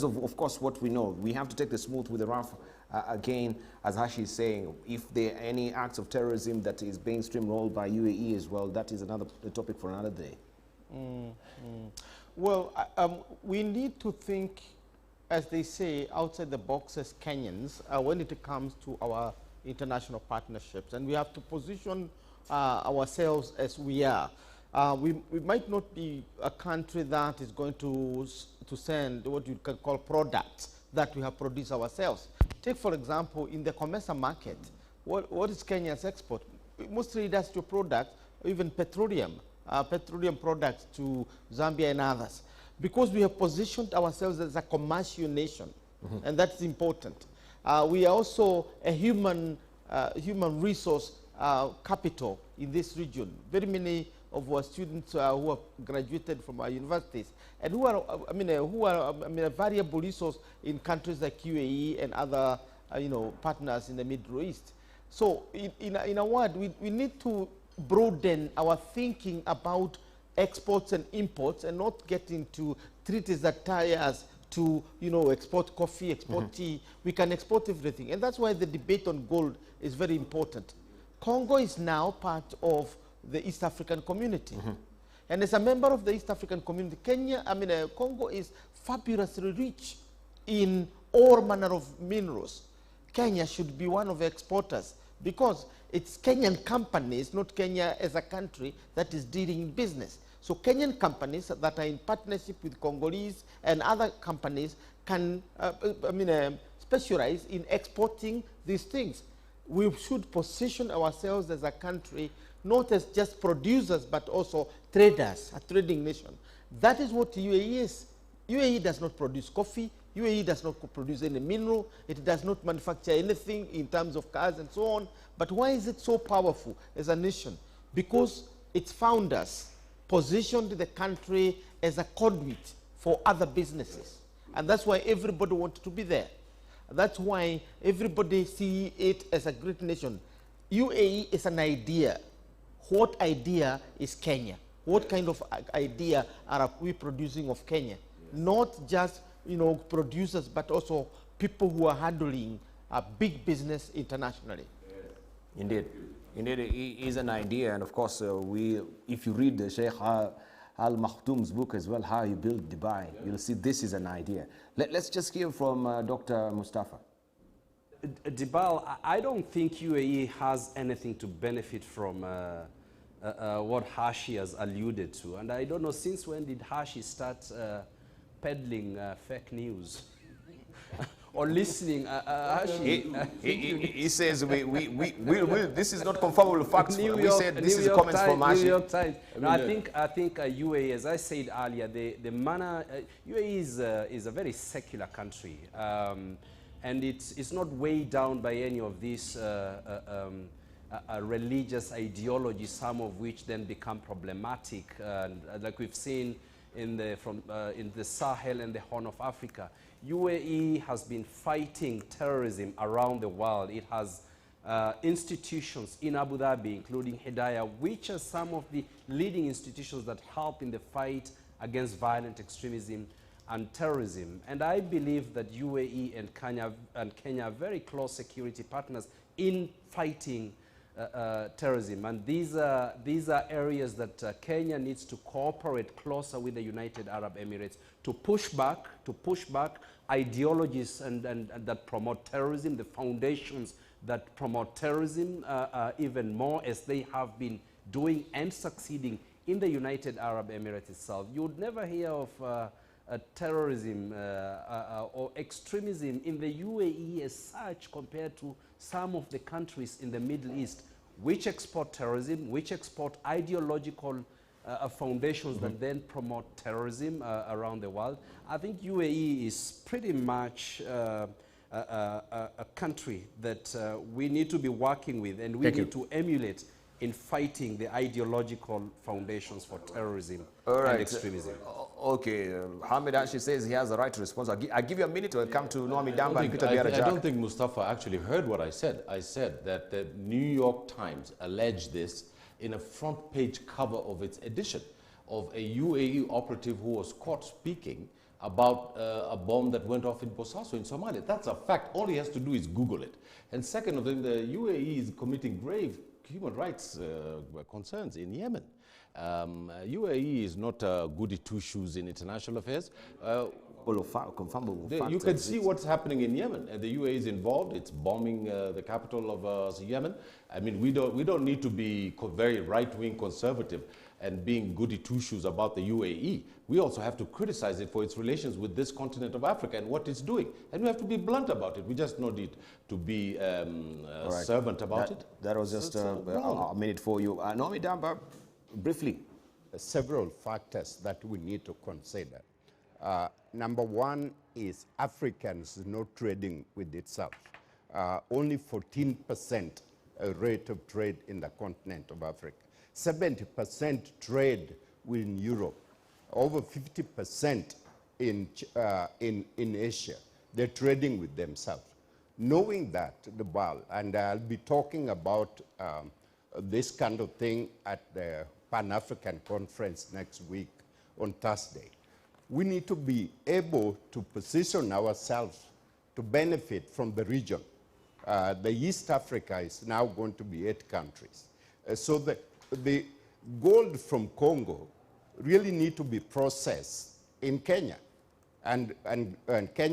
Of course, what we know, we have to take the smooth with the rough. Again, as Hashi is saying, if there are any acts of terrorism that is being streamrolled by UAE as well, that is another topic for another day. Well, we need to think, as they say, outside the box as Kenyans when it comes to our international partnerships. And we have to position ourselves as we are. We might not be a country that is going to send what you can call products that we have produced ourselves. Take, for example, in the Comesa market, what is Kenya's export? Mostly industrial products, even petroleum products to Zambia and others. Because we have positioned ourselves as a commercial nation, and that's important. We are also a human resource capital in this region. Very many of our students who have graduated from our universities and who are a valuable resource in countries like UAE and other partners in the Middle East. So in a word, we need to broaden our thinking about exports and imports and not get into treaties that tie us to export coffee, export tea. We can export everything, and that's why the debate on gold is very important. Congo is now part of the East African community. And as a member of the East African community, Congo is fabulously rich in all manner of minerals. Kenya should be one of the exporters because it's Kenyan companies, not Kenya as a country, that is dealing in business. So Kenyan companies that are in partnership with Congolese and other companies can specialize in exporting these things. We should position ourselves as a country not as just producers, but also traders, a trading nation. That is what UAE is. UAE does not produce coffee. UAE does not produce any mineral. It does not manufacture anything in terms of cars and so on. But why is it so powerful as a nation? Because its founders positioned the country as a conduit for other businesses. And that's why everybody wanted to be there. That's why everybody see it as a great nation. UAE is an idea. What idea is Kenya? What kind of idea are we producing of Kenya? Not just producers, but also people who are handling a big business internationally. Indeed. Indeed, it is an idea. And of course, if you read the Sheikh Al Maktoum's book as well, How You Build Dubai, you'll see this is an idea. Let's just hear from Dr. Mustafa. Dibal, I don't think UAE has anything to benefit from what Hashi has alluded to. And I don't know, since when did Hashi start peddling fake news? Or listening, he says this is not conformable facts. We said this is comments from Hashi. New York Times. No, I think UAE, as I said earlier, the manner UAE is a very secular country, and it's not weighed down by any of these religious ideologies, some of which then become problematic, like we've seen in the Sahel and the Horn of Africa. UAE has been fighting terrorism around the world. It has institutions in Abu Dhabi, including Hidayah, which are some of the leading institutions that help in the fight against violent extremism and terrorism. And I believe that UAE and Kenya are very close security partners in fighting terrorism. And these are areas that Kenya needs to cooperate closer with the United Arab Emirates to push back ideologies and that promote terrorism, the foundations that promote terrorism even more, as they have been doing and succeeding in the United Arab Emirates itself. You would never hear of terrorism or extremism in the UAE as such compared to some of the countries in the Middle East which export terrorism, which export ideological foundations that then promote terrorism around the world. I think UAE is pretty much a country that we need to be working with, and we need to emulate in fighting the ideological foundations for terrorism and extremism. Okay, Hamid actually says he has the right to respond. I'll give you a minute to come to Noami Damba and Peter Biara. I don't think Mustafa actually heard what I said. I said that the New York Times alleged this in a front page cover of its edition of a UAE operative who was caught speaking about a bomb that went off in Bosaso in Somalia. That's a fact. All he has to do is Google it. And second of them, the UAE is committing grave human rights concerns in Yemen. UAE is not goody two-shoes in international affairs. You can see what's happening in Yemen. The UAE is involved. It's bombing the capital of Yemen. I mean, we don't need to be very right-wing conservative and being goody two-shoes about the UAE. We also have to criticize it for its relations with this continent of Africa and what it's doing. And we have to be blunt about it. We just don't need to be servant about it. That was just a minute for you. Naomi Damba, briefly. Several factors that we need to consider. Number one is Africans not trading with itself. Only 14% rate of trade in the continent of Africa. 70% trade in Europe. Over 50% in Asia. They're trading with themselves. Knowing that, and I'll be talking about this kind of thing at the Pan-African Conference next week on Thursday. We need to be able to position ourselves to benefit from the region. The East Africa is now going to be 8 countries. So the gold from Congo really need to be processed in Kenya. And Kenya